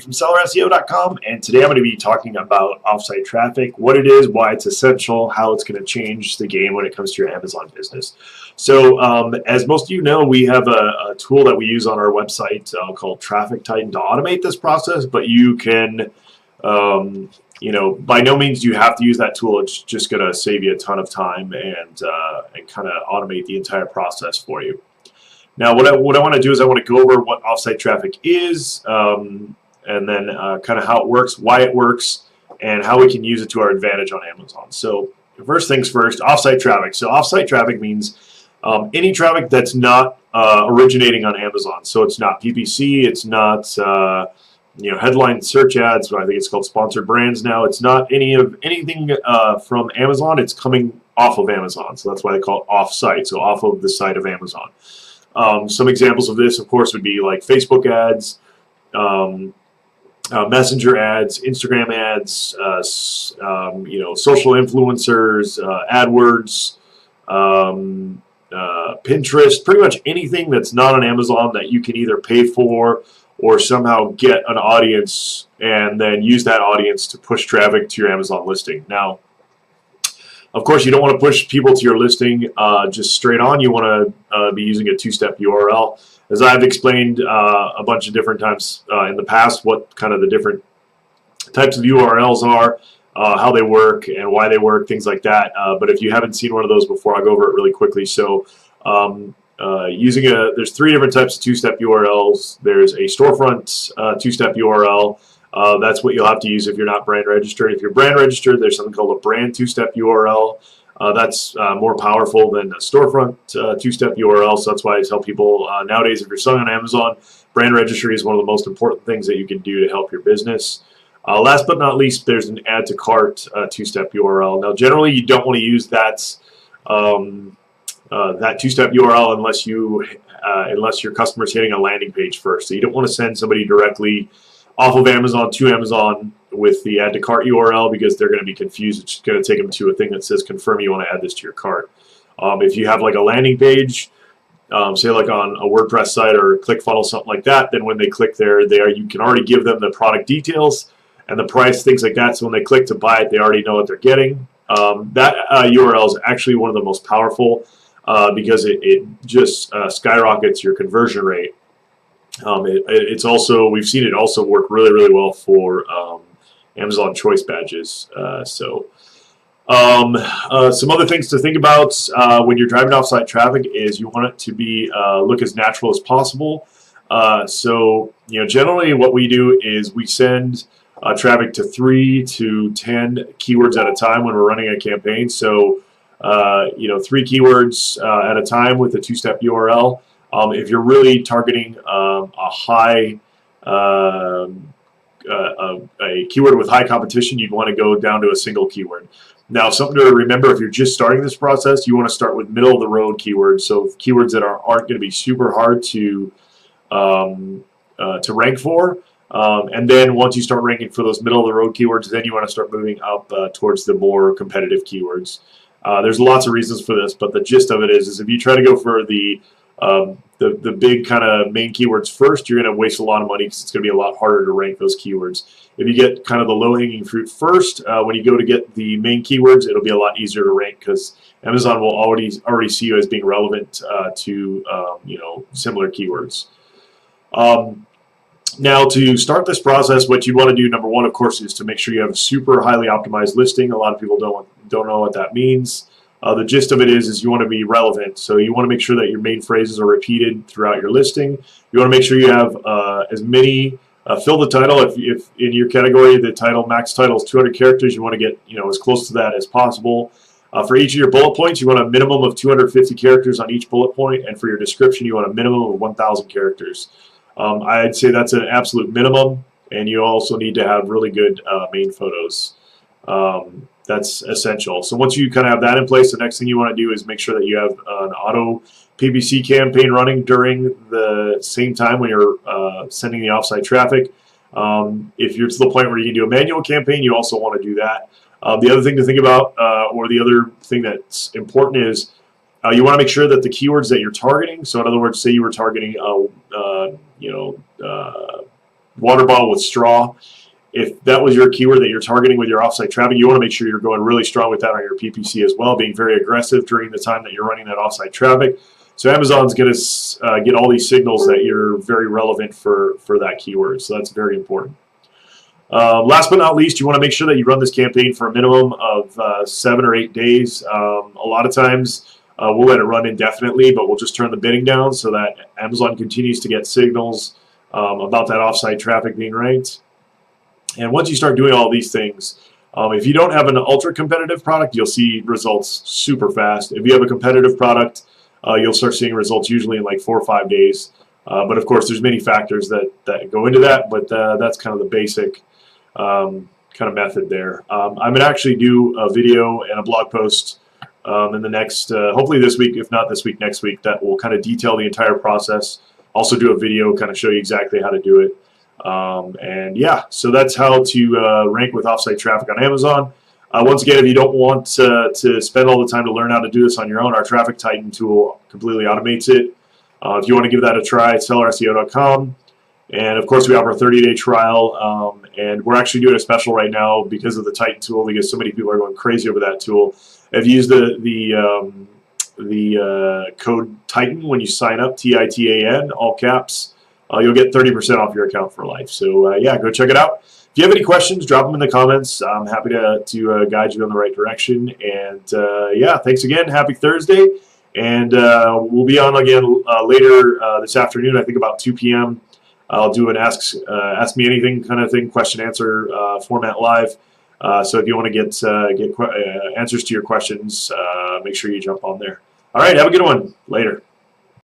from sellerseo.com, and today I'm going to be talking about offsite traffic, what it is, why it's essential, how it's going to change the game when it comes to your Amazon business. So as most of you know, we have a tool that we use on our website called Traffic Titan to automate this process, but you can, by no means do you have to use that tool. It's just going to save you a ton of time and kind of automate the entire process for you. Now, what I want to do is I want to go over what offsite traffic is, and then kind of how it works, why it works, and how we can use it to our advantage on Amazon. So first things first, offsite traffic. So offsite traffic means any traffic that's not originating on Amazon. So it's not PPC, it's not headline search ads. I think it's called sponsored brands now. It's not anything from Amazon. It's coming off of Amazon. So that's why they call it offsite. So off of the site of Amazon. Some examples of this, of course, would be like Facebook ads, Messenger ads, Instagram ads, social influencers, AdWords, Pinterest, pretty much anything that's not on Amazon that you can either pay for or somehow get an audience and then use that audience to push traffic to your Amazon listing. Now, of course, you don't want to push people to your listing just straight on. You want to be using a two-step URL. As I've explained a bunch of different times in the past, what kind of the different types of URLs are, how they work, and why they work, things like that. But if you haven't seen one of those before, I'll go over it really quickly. So there's three different types of two-step URLs. There's a storefront two-step URL. That's what you'll have to use if you're not brand registered. If you're brand registered, there's something called a brand two-step URL. That's more powerful than a storefront two-step URL, so that's why I tell people nowadays if you're selling on Amazon, brand registry is one of the most important things that you can do to help your business. Last but not least, there's an add to cart two-step URL. Now, generally, you don't want to use that two-step URL unless your customer's hitting a landing page first. So you don't want to send somebody directly off of Amazon to Amazon with the add to cart URL because they're going to be confused. It's going to take them to a thing that says confirm you want to add this to your cart. If you have like a landing page, say like on a WordPress site or ClickFunnels, something like that, then when they click there, you can already give them the product details and the price, things like that. So when they click to buy it, they already know what they're getting. That URL is actually one of the most powerful because it just skyrockets your conversion rate. It's also, we've seen it also work really, really well for Amazon Choice Badges. Some other things to think about when you're driving offsite traffic is you want it to be look as natural as possible. Generally what we do is we send traffic to 3 to 10 keywords at a time when we're running a campaign. So 3 keywords at a time with a two-step URL. If you're really targeting a keyword with high competition, you'd want to go down to a single keyword. Now, something to remember if you're just starting this process, you want to start with middle of the road keywords. So keywords that aren't going to be super hard to rank for. And then once you start ranking for those middle of the road keywords, then you want to start moving up towards the more competitive keywords. There's lots of reasons for this, but the gist of it is if you try to go for the big kind of main keywords first, you're going to waste a lot of money because it's going to be a lot harder to rank those keywords. If you get kind of the low-hanging fruit first, when you go to get the main keywords, it'll be a lot easier to rank because Amazon will already see you as being relevant to similar keywords. Now, to start this process, what you want to do, number one, of course, is to make sure you have a super highly optimized listing. A lot of people don't know what that means. The gist of it is you want to be relevant. So you want to make sure that your main phrases are repeated throughout your listing. You want to make sure you have as many, fill the title. If in your category, the max title is 200 characters, you want to get as close to that as possible. For each of your bullet points, you want a minimum of 250 characters on each bullet point. And for your description, you want a minimum of 1,000 characters. I'd say that's an absolute minimum. And you also need to have really good main photos. That's essential. So once you kind of have that in place, the next thing you want to do is make sure that you have an auto PPC campaign running during the same time when you're sending the offsite traffic. If you're to the point where you can do a manual campaign, you also want to do that. The other thing to think about, or the other thing that's important is you want to make sure that the keywords that you're targeting, so in other words, say you were targeting water bottle with straw. If that was your keyword that you're targeting with your offsite traffic, you want to make sure you're going really strong with that on your PPC as well, being very aggressive during the time that you're running that offsite traffic. So Amazon's going to get all these signals that you're very relevant for that keyword. So that's very important. Last but not least, you want to make sure that you run this campaign for a minimum of 7 or 8 days. A lot of times we'll let it run indefinitely, but we'll just turn the bidding down so that Amazon continues to get signals about that offsite traffic being ranked. And once you start doing all these things, if you don't have an ultra competitive product, you'll see results super fast. If you have a competitive product, you'll start seeing results usually in like 4 or 5 days. But of course, there's many factors that go into that, but that's kind of the basic kind of method there. I'm going to actually do a video and a blog post in the next, hopefully this week, if not this week, next week, that will kind of detail the entire process. Also do a video, kind of show you exactly how to do it. And yeah, so that's how to rank with offsite traffic on Amazon. Once again, if you don't want to spend all the time to learn how to do this on your own, our Traffic Titan tool completely automates it. If you want to give that a try, it's sellerseo.com. And of course, we have our 30-day trial, and we're actually doing a special right now because of the Titan tool, because so many people are going crazy over that tool. If you use the code Titan when you sign up, TITAN, all caps, you'll get 30% off your account for life. So yeah, go check it out. If you have any questions, drop them in the comments. I'm happy to guide you in the right direction. And yeah, thanks again. Happy Thursday. And we'll be on again later this afternoon, I think about 2 p.m. I'll do an ask me anything kind of thing, question answer format live. So if you want to get answers to your questions, make sure you jump on there. All right, have a good one. Later.